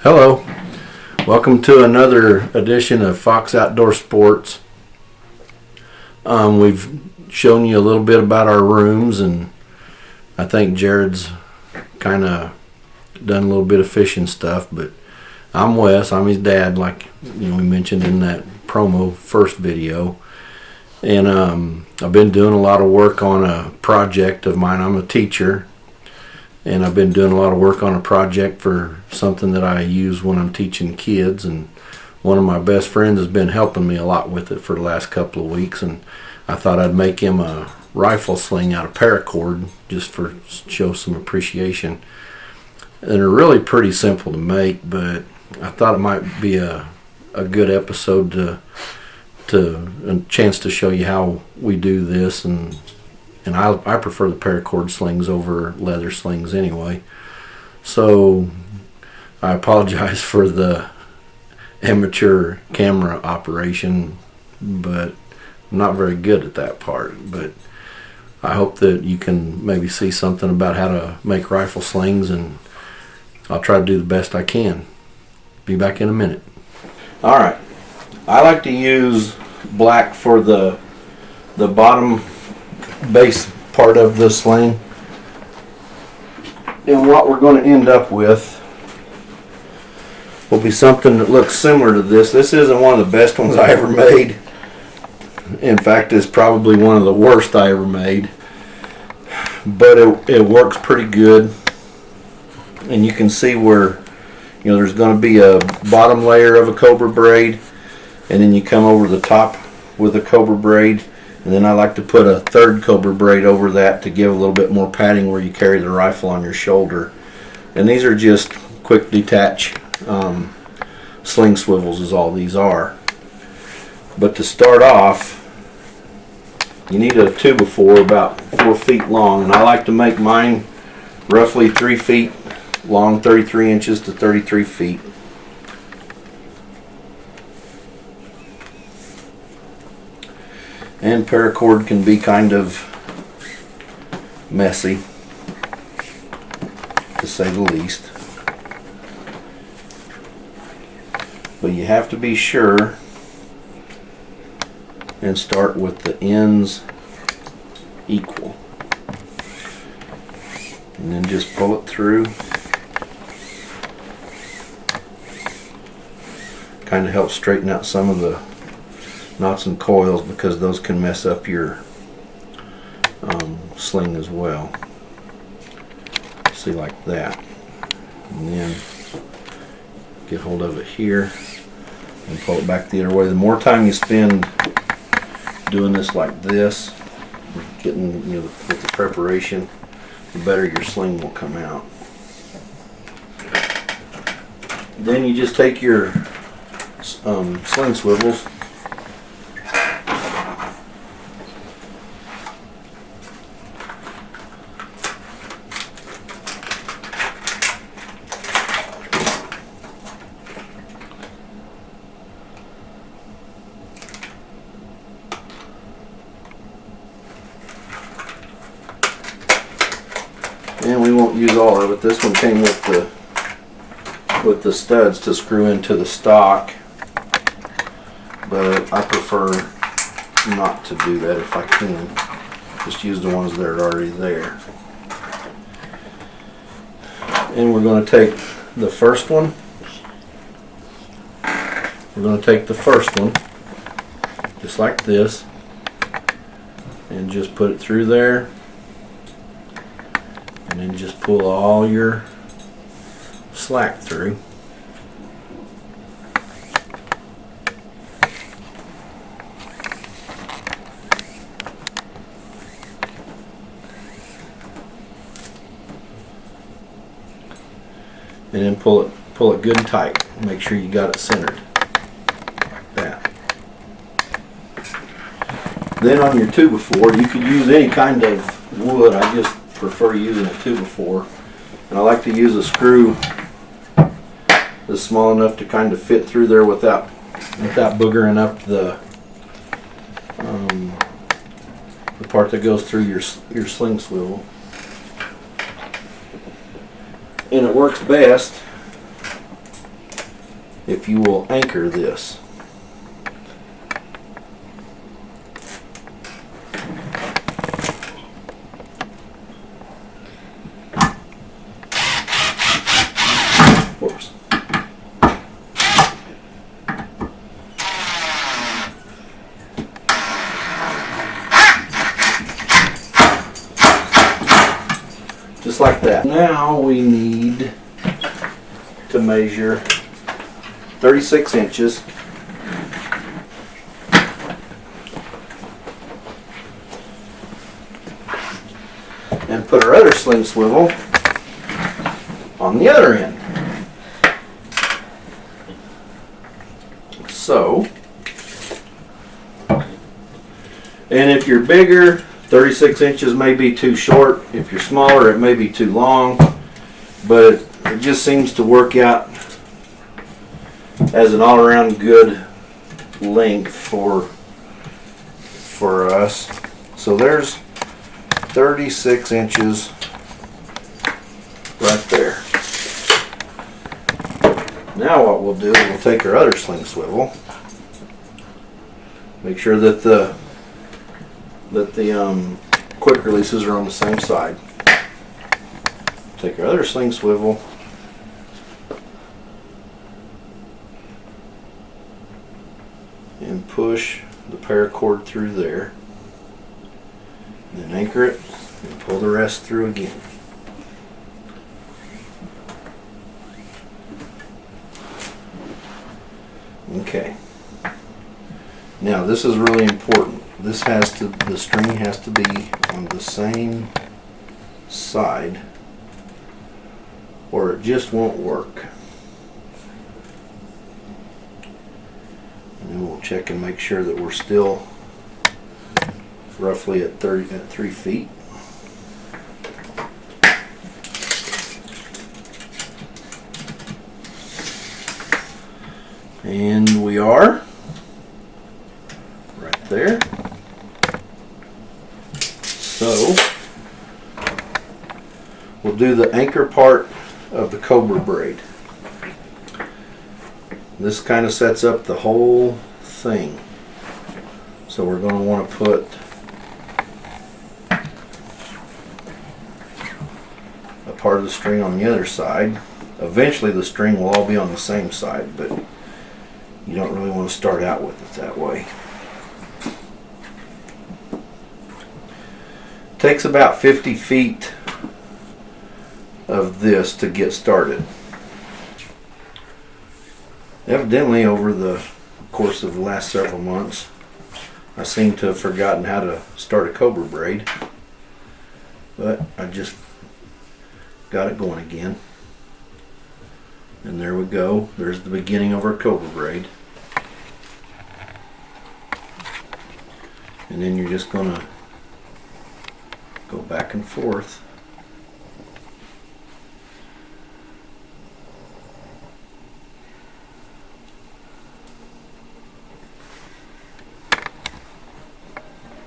Hello, welcome to another edition of Fox Outdoor Sports. We've shown you a little bit about our rooms, and I think Jared's kind of done a little bit of fishing stuff, but I'm Wes, I'm his dad, like we mentioned in that promo first video. And I've been doing a lot of work on a project of mine. I'm a teacher, and I've been doing a lot of work on a project for something that I use when I'm teaching kids, and one of my best friends has been helping me a lot with it for the last couple of weeks, and I thought I'd make him a rifle sling out of paracord just for show some appreciation. And they're really pretty simple to make, but I thought it might be a good episode to a chance to show you how we do this, and I prefer the paracord slings over leather slings anyway. So I apologize for the amateur camera operation, but I'm not very good at that part. But I hope that you can maybe see something about how to make rifle slings, and I'll try to do the best I can. Be back in a minute. Alright, I like to use black for the bottom base part of the sling, and what we're going to end up with will be something that looks similar to this. This isn't one of the best ones I ever made. In fact, it's probably one of the worst I ever made, but it works pretty good. And you can see where there's going to be a bottom layer of a cobra braid, and then you come over the top with a cobra braid, and then I like to put a third cobra braid over that to give a little bit more padding where you carry the rifle on your shoulder. And these are just quick detach sling swivels is all these are. But to start off, you need a 2x4 about 4 feet long, and I like to make mine roughly 3 feet long, 33 inches to 33 feet. And paracord can be kind of messy, to say the least. But you have to be sure and start with the ends equal. And then just pull it through. Kind of helps straighten out some of the knots and coils, because those can mess up your sling as well. See, like that. And then get hold of it here and pull it back the other way. The more time you spend doing this like this, getting with the preparation, the better your sling will come out. Then you just take your sling swivels, and we won't use all of it. This one came with the studs to screw into the stock, but I prefer not to do that if I can. Just use the ones that are already there. And we're going to take the first one. We're going to take the first one, just like this, and just put it through there, and then just pull all your slack through. And then pull it good and tight. Make sure you got it centered. Like that. Then on your 2x4, you could use any kind of wood. I just prefer using a 2x4. And I like to use a screw that's small enough to kind of fit through there without boogering up the part that goes through your sling swivel. And it works best if you will anchor this. Whoops. Just like that. Now we need to measure 36 inches and put our other sling swivel on the other end. So, and if you're bigger, 36 inches may be too short. If you're smaller, it may be too long, but it just seems to work out as an all-around good length for us. So there's 36 inches right there. Now what we'll do is we'll take our other sling swivel, make sure that the quick releases are on the same side. Take our other sling swivel and push the paracord through there, then anchor it and pull the rest through again. Okay. Now this is really important. The string has to be on the same side or it just won't work. And then we'll check and make sure that we're still roughly at 3 feet. And we are right there. So we'll do the anchor part of the cobra braid. This kind of sets up the whole thing. So we're going to want to put a part of the string on the other side. Eventually the string will all be on the same side, but you don't really want to start out with it that way. It takes about 50 feet of this to get started. Evidently, over the course of the last several months, I seem to have forgotten how to start a cobra braid, but I just got it going again. And there we go. There's the beginning of our cobra braid. And then you're just going to go back and forth.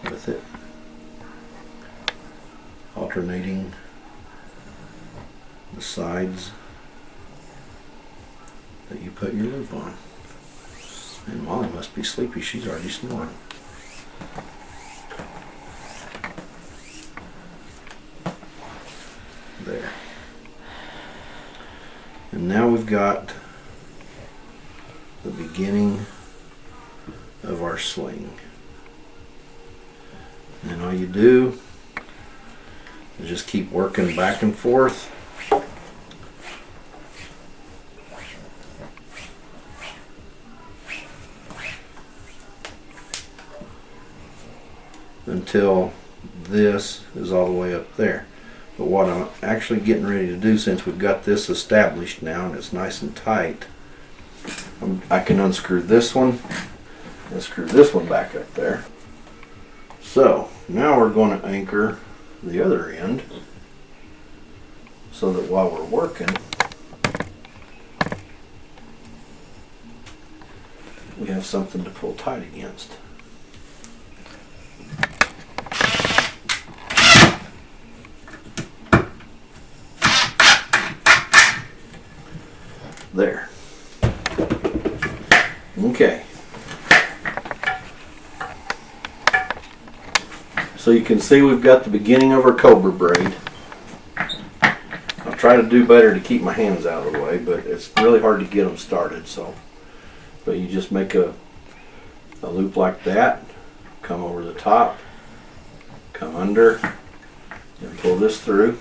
With it, alternating the sides that you put your loop on. And Molly must be sleepy, she's already snoring. There. And now we've got the beginning of our sling. And all you do is just keep working back and forth until this is all the way up there. But what I'm actually getting ready to do, since we've got this established now and it's nice and tight, I can unscrew this one and screw this one back up there. So now we're going to anchor the other end so that while we're working, we have something to pull tight against. There. Okay. So you can see we've got the beginning of our cobra braid. I'll try to do better to keep my hands out of the way, but it's really hard to get them started. But you just make a loop like that, come over the top, come under, and pull this through.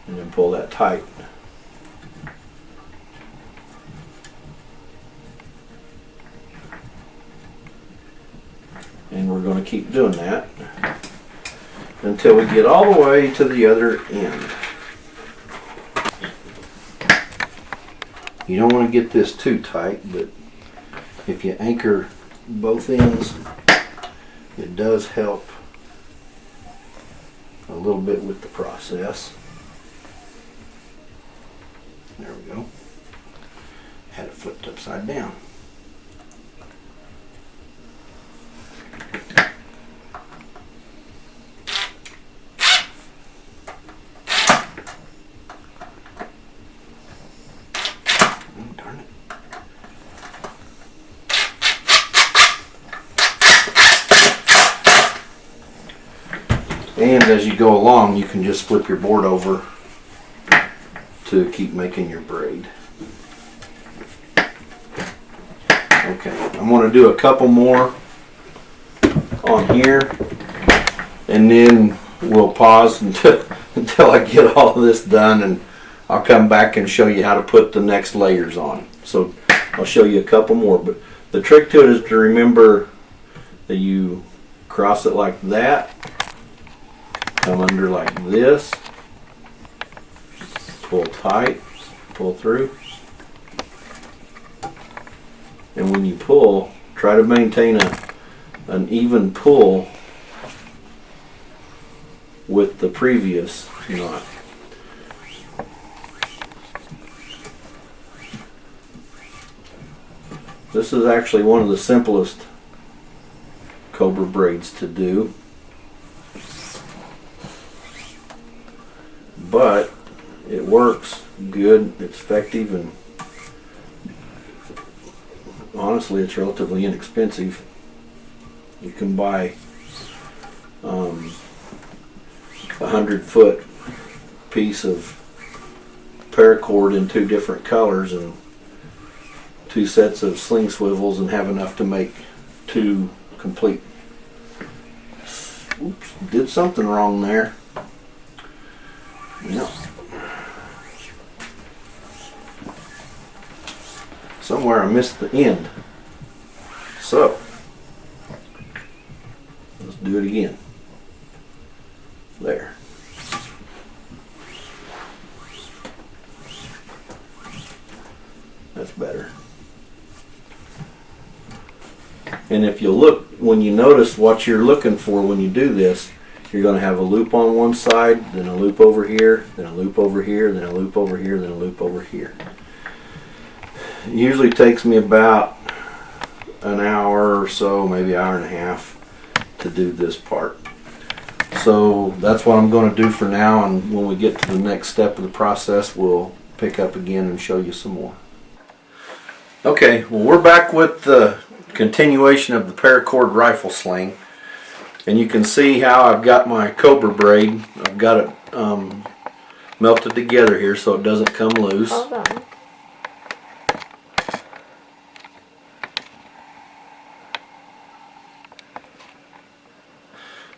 And then pull that tight. And we're going to keep doing that until we get all the way to the other end. You don't want to get this too tight, but if you anchor both ends, it does help a little bit with the process. There we go. Had it flipped upside down. And as you go along, you can just flip your board over to keep making your braid. Okay, I'm going to do a couple more on here, and then we'll pause until I get all of this done, and I'll come back and show you how to put the next layers on. So I'll show you a couple more, but the trick to it is to remember that you cross it like that, come under like this, pull tight, pull through, and when you pull, try to maintain an even pull with the previous knot. This is actually one of the simplest cobra braids to do, but it works good, it's effective, and honestly it's relatively inexpensive. You can buy 100-foot piece of paracord in 2 different colors and 2 sets of sling swivels and have enough to make 2 complete. Oops, did something wrong there. No. Somewhere I missed the end. So, let's do it again. There. That's better. And if you look, when you notice what you're looking for when you do this, you're going to have a loop on one side, then a loop over here, then a loop over here, then a loop over here, then a loop over here. It usually takes me about an hour or so, maybe an hour and a half to do this part. So that's what I'm going to do for now, and when we get to the next step of the process, we'll pick up again and show you some more. Okay, well, we're back with the continuation of the paracord rifle sling, and you can see how I've got my cobra braid. I've got it melted together here so it doesn't come loose. Hold on.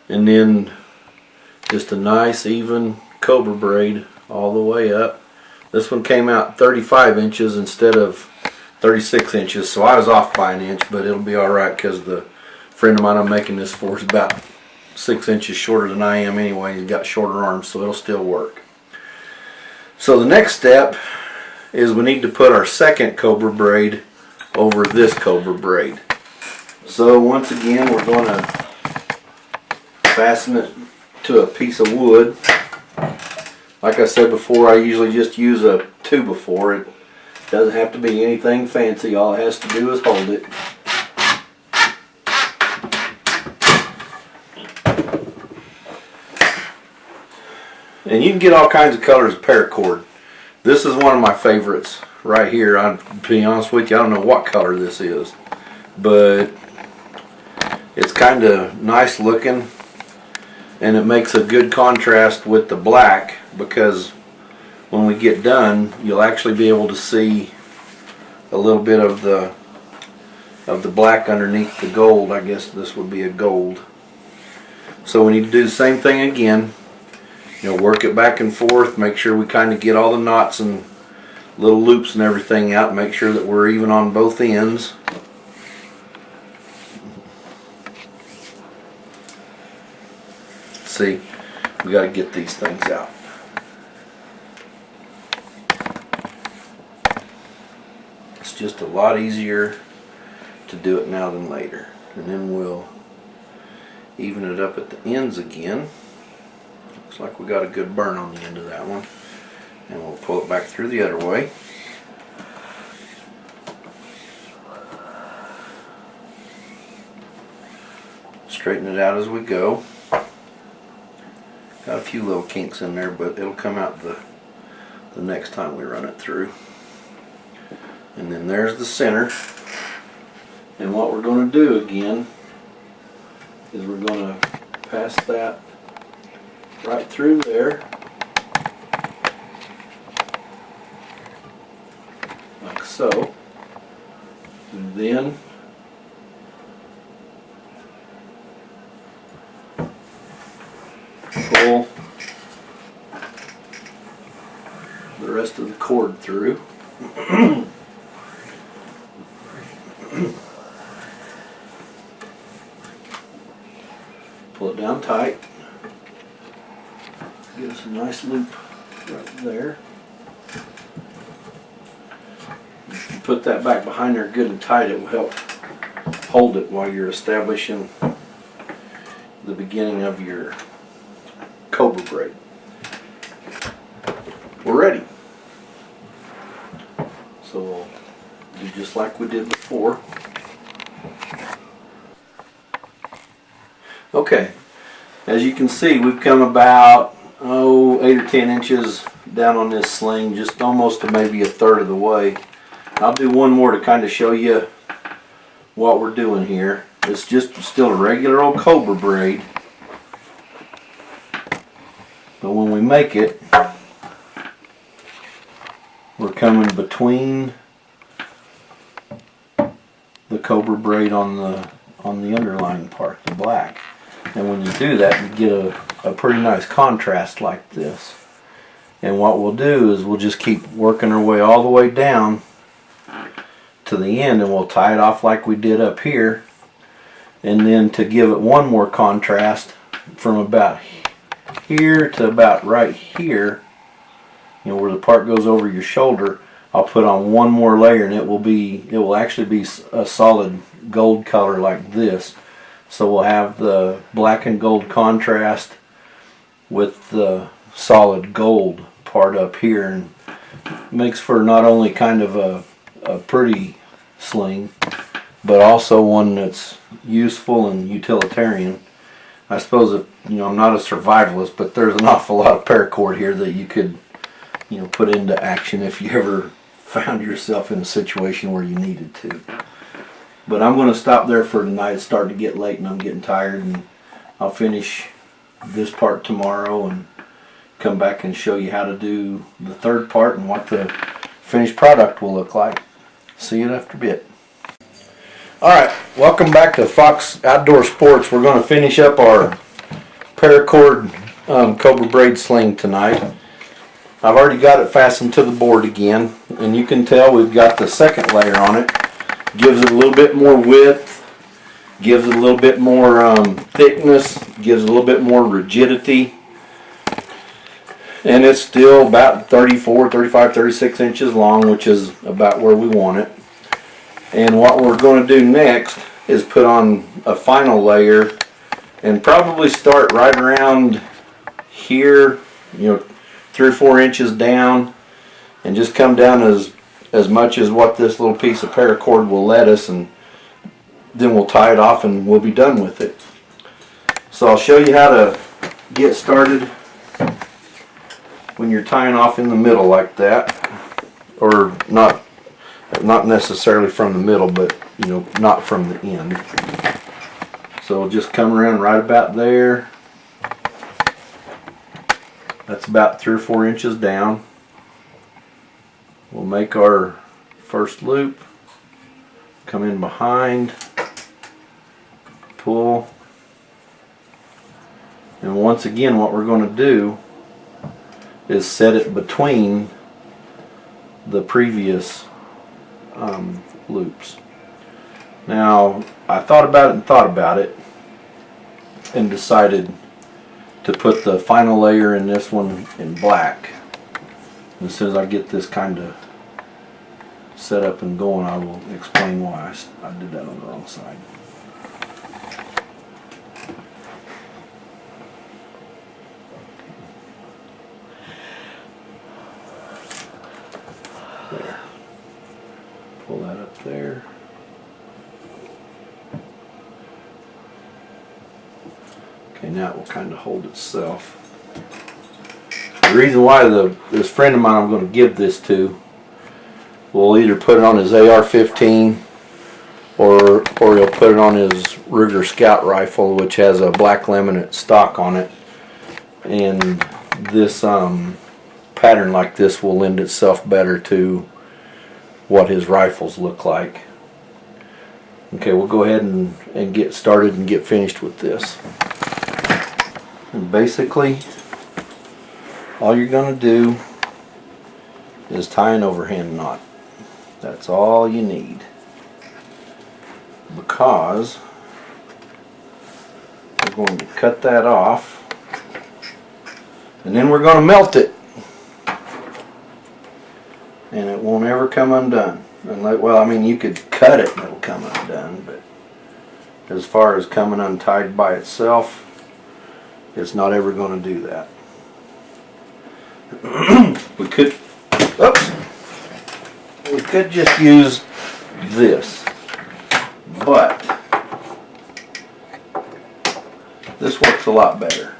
And then just a nice even cobra braid all the way up. This one came out 35 inches instead of 36 inches, so I was off by an inch, but it'll be alright because the friend of mine I'm making this for is about 6 inches shorter than I am anyway. He's got shorter arms, so it'll still work. So the next step is we need to put our second cobra braid over this cobra braid. So once again, we're going to fasten it to a piece of wood. Like I said before, I usually just use a 2x4. It doesn't have to be anything fancy. All it has to do is hold it. And you can get all kinds of colors of paracord. This is one of my favorites right here. To be honest with you, I don't know what color this is, but it's kind of nice looking, and it makes a good contrast with the black, because when we get done, you'll actually be able to see a little bit of the black underneath the gold. I guess this would be a gold. So we need to do the same thing again. Work it back and forth, make sure we kind of get all the knots and little loops and everything out, make sure that we're even on both ends. See, we got to get these things out. It's just a lot easier to do it now than later. And then we'll even it up at the ends again. Looks like we got a good burn on the end of that one. And we'll pull it back through the other way. Straighten it out as we go. Got a few little kinks in there, but it'll come out the next time we run it through. And then there's the center. And what we're going to do again is we're going to pass that right through there, like so, and then pull the rest of the cord through. Pull it down tight. Get us a nice loop right there. If you put that back behind there good and tight, it will help hold it while you're establishing the beginning of your cobra braid. We're ready. So we'll do just like we did before. Okay, as you can see, we've come about 8 or 10 inches down on this sling, just almost to maybe a third of the way. I'll do one more to kind of show you what we're doing here. It's just still a regular old cobra braid, but when we make it, we're coming between the cobra braid on the underlying part, the black. And when you do that, you get a pretty nice contrast like this. And what we'll do is we'll just keep working our way all the way down to the end, and we'll tie it off like we did up here. And then to give it one more contrast, from about here to about right here, where the part goes over your shoulder, I'll put on one more layer, and it will actually be a solid gold color like this. So we'll have the black and gold contrast with the solid gold part up here, and makes for not only kind of a pretty sling, but also one that's useful and utilitarian. I suppose if, I'm not a survivalist, but there's an awful lot of paracord here that you could put into action if you ever found yourself in a situation where you needed to. But I'm going to stop there for tonight. It's starting to get late and I'm getting tired, and I'll finish this part tomorrow and come back and show you how to do the third part and what the finished product will look like. See you after a bit. Alright, welcome back to Fox Outdoor Sports. We're going to finish up our paracord cobra braid sling tonight. I've already got it fastened to the board again, and you can tell we've got the second layer on it. Gives it a little bit more width, gives it a little bit more thickness, gives it a little bit more rigidity, and it's still about 34, 35, 36 inches long, which is about where we want it. And what we're going to do next is put on a final layer, and probably start right around here, 3 or 4 inches down, and just come down as much as what this little piece of paracord will let us, and then we'll tie it off and we'll be done with it. So I'll show you how to get started when you're tying off in the middle like that, or not necessarily from the middle, but you know, not from the end. So we'll just come around right about there. That's about 3 or 4 inches down. We'll make our first loop, come in behind, pull, and once again what we're going to do is set it between the previous loops. Now I thought about it and decided to put the final layer in this one in black. And as soon as I get this kind of set up and going, I will explain why I did that on the wrong side. There. Pull that up there. Okay, now it will kind of hold itself. The reason why this friend of mine I'm going to give this to will either put it on his AR-15 or he'll put it on his Ruger Scout rifle, which has a black laminate stock on it. And this pattern like this will lend itself better to what his rifles look like. Okay, we'll go ahead and get started and get finished with this. And basically, all you're going to do is tie an overhand knot. That's all you need. Because we're going to cut that off, and then we're going to melt it. And it won't ever come undone. Well, I mean, you could cut it and it'll come undone, but as far as coming untied by itself, it's not ever going to do that. We could just use this, but this works a lot better.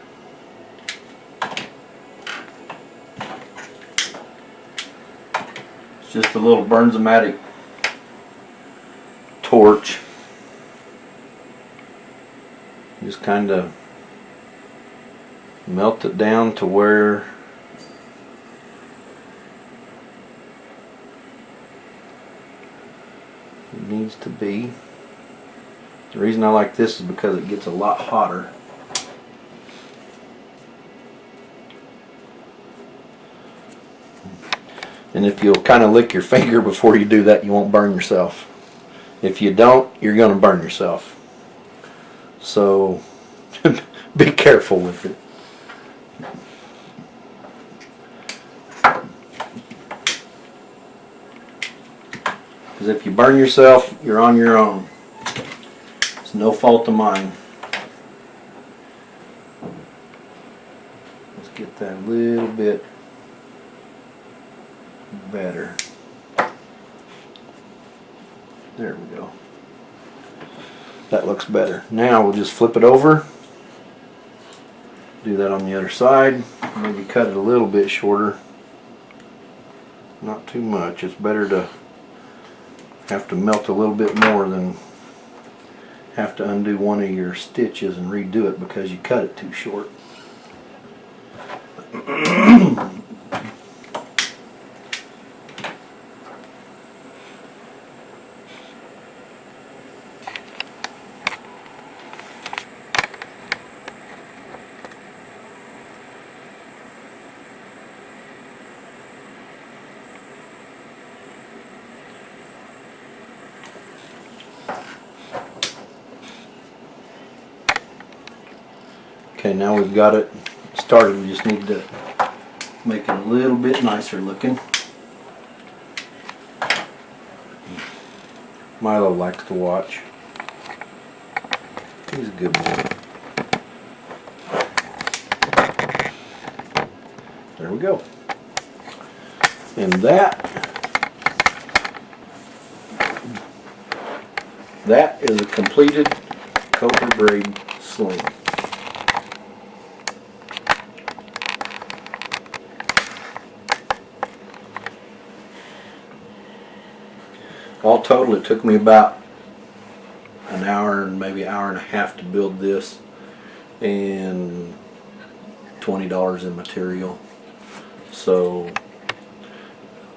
It's just a little Bernzomatic torch. Just kind of melt it down to where it needs to be. The reason I like this is because it gets a lot hotter. And if you'll kind of lick your finger before you do that, you won't burn yourself. If you don't, you're going to burn yourself. So be careful with it. Because if you burn yourself, you're on your own. It's no fault of mine. Let's get that a little bit better. There we go. That looks better. Now we'll just flip it over. Do that on the other side. Maybe cut it a little bit shorter. Not too much. It's better to have to melt a little bit more than have to undo one of your stitches and redo it because you cut it too short. Okay, now we've got it started. We just need to make it a little bit nicer looking. Milo likes to watch. He's a good boy. There we go. And that is a completed cobra braid sling. all total, it took me about an hour and maybe an hour and a half to build this, and $20 in material. So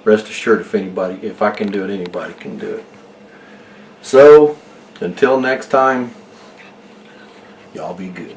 rest assured, if I can do it, anybody can do it. So until next time, y'all be good.